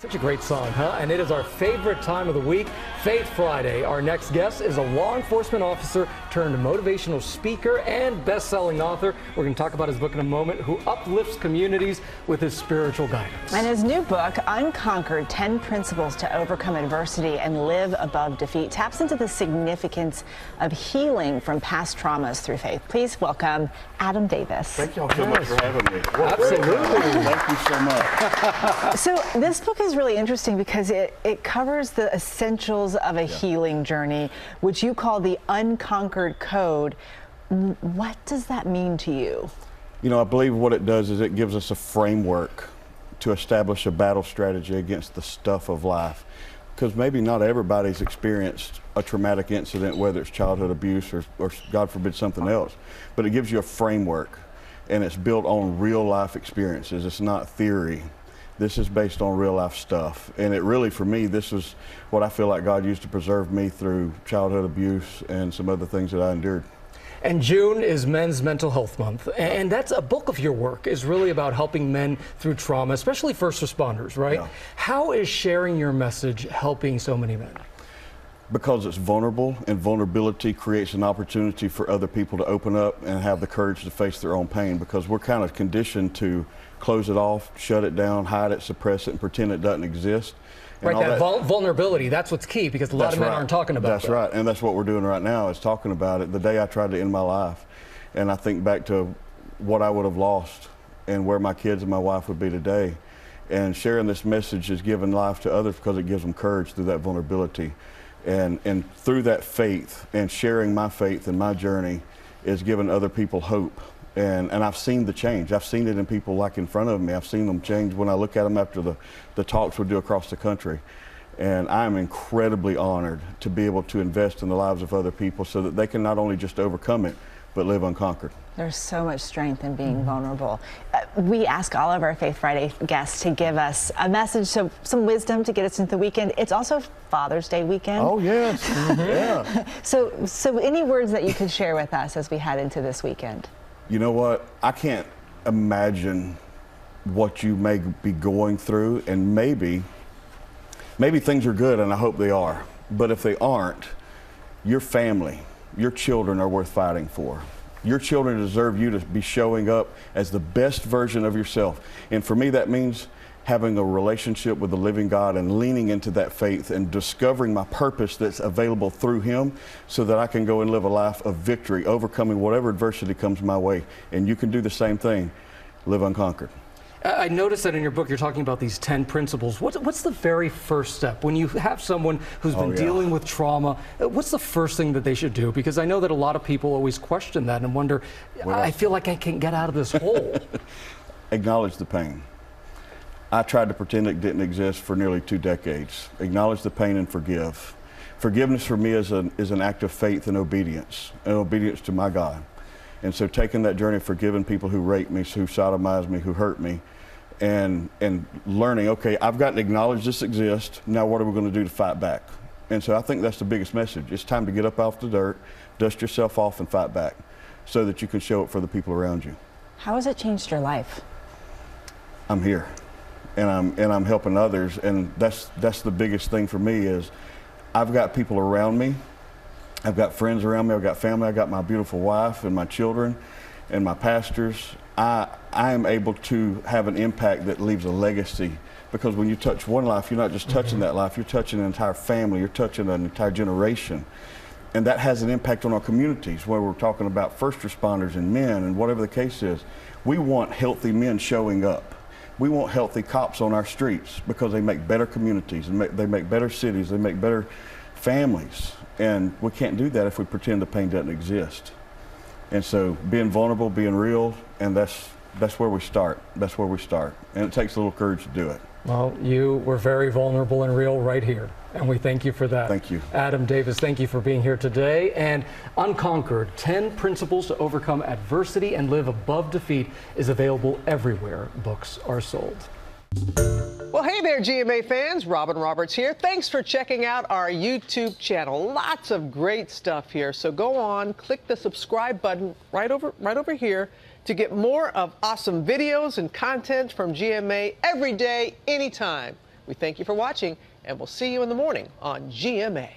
Such a great song, huh? And it is our favorite time of the week, Faith Friday. Our next guest is a law enforcement officer turned motivational speaker and best-selling author. We're going to talk about his book in a moment, who uplifts communities with his spiritual guidance. And his new book, Unconquered, 10 Principles to Overcome Adversity and Live Above Defeat, taps into the significance of healing from past traumas through faith. Please welcome Adam Davis. Thank y'all so much for having me. Absolutely. Thank you so much. So this book is really interesting because it covers the essentials of a healing journey, which you call the Unconquered Code. What does that mean to you? You know, I believe what it does is it gives us a framework to establish a battle strategy against the stuff of life. Because maybe not everybody's experienced a traumatic incident, whether it's childhood abuse or God forbid something else. But it gives you a framework, and it's built on real life experiences. It's not theory. This is based on real life stuff. And it really, for me, this is what I feel like God used to preserve me through childhood abuse and some other things that I endured. And June is Men's Mental Health Month, and that's a bulk of your work is really about helping men through trauma, especially first responders, right? Yeah. How is sharing your message helping so many men? Because it's vulnerable, and vulnerability creates an opportunity for other people to open up and have the courage to face their own pain, because we're kind of conditioned to close it off, shut it down, hide it, suppress it, and pretend it doesn't exist. And Right, that vulnerability, that's what's key, because a lot of men aren't talking about that. That's right, and that's what we're doing right now, is talking about it. The day I tried to end my life, and I think back to what I would have lost and where my kids and my wife would be today. And sharing this message is giving life to others because it gives them courage through that vulnerability. And through that faith and sharing my faith and my journey is giving other people hope. And I've seen the change. I've seen it in people like in front of me. I've seen them change when I look at them after the talks we do across the country. And I'm incredibly honored to be able to invest in the lives of other people so that they can not only just overcome it, but live unconquered. There's so much strength in being vulnerable. We ask all of our Faith Friday guests to give us a message, so some wisdom to get us into the weekend. It's also Father's Day weekend. Oh, yes. Yeah. So any words that you could share with us as we head into this weekend? You know what? I can't imagine what you may be going through, and maybe things are good, and I hope they are. But if they aren't, your family, your children are worth fighting for. Your children deserve you to be showing up as the best version of yourself. And for me, that means having a relationship with the living God and leaning into that faith and discovering my purpose that's available through Him, so that I can go and live a life of victory, overcoming whatever adversity comes my way. And you can do the same thing. Live unconquered. I noticed that in your book you're talking about these 10 principles. What's the very first step? When you have someone who's been dealing with trauma, what's the first thing that they should do? Because I know that a lot of people always question that and wonder, I feel like I can't get out of this hole. Acknowledge the pain. I tried to pretend it didn't exist for nearly 2 decades. Acknowledge the pain and forgive. Forgiveness for me is an act of faith and obedience to my God. And so taking that journey of forgiving people who rape me, who sodomize me, who hurt me, and learning, okay, I've got to acknowledge this exists. Now what are we going to do to fight back? And so I think that's the biggest message. It's time to get up off the dirt, dust yourself off, and fight back so that you can show it for the people around you. How has it changed your life? I'm here, and I'm helping others, and that's the biggest thing for me is I've got people around me. I've got friends around me, I've got family, I've got my beautiful wife and my children and my pastors. I am able to have an impact that leaves a legacy, because when you touch one life, you're not just touching that life, you're touching an entire family, you're touching an entire generation. And that has an impact on our communities, where we're talking about first responders and men and whatever the case is. We want healthy men showing up. We want healthy cops on our streets, because they make better communities, and they make better cities, they make better families. And we can't do that if we pretend the pain doesn't exist. And so being vulnerable, being real, and that's where we start. That's where we start. And it takes a little courage to do it. Well, you were very vulnerable and real right here, and we thank you for that. Thank you. Adam Davis, thank you for being here today. And Unconquered, 10 Principles to Overcome Adversity and Live Above Defeat is available everywhere books are sold. Well, hey there, GMA fans. Robin Roberts here. Thanks for checking out our YouTube channel. Lots of great stuff here. So go on, click the subscribe button right over here to get more of awesome videos and content from GMA every day, anytime. We thank you for watching, and we'll see you in the morning on GMA.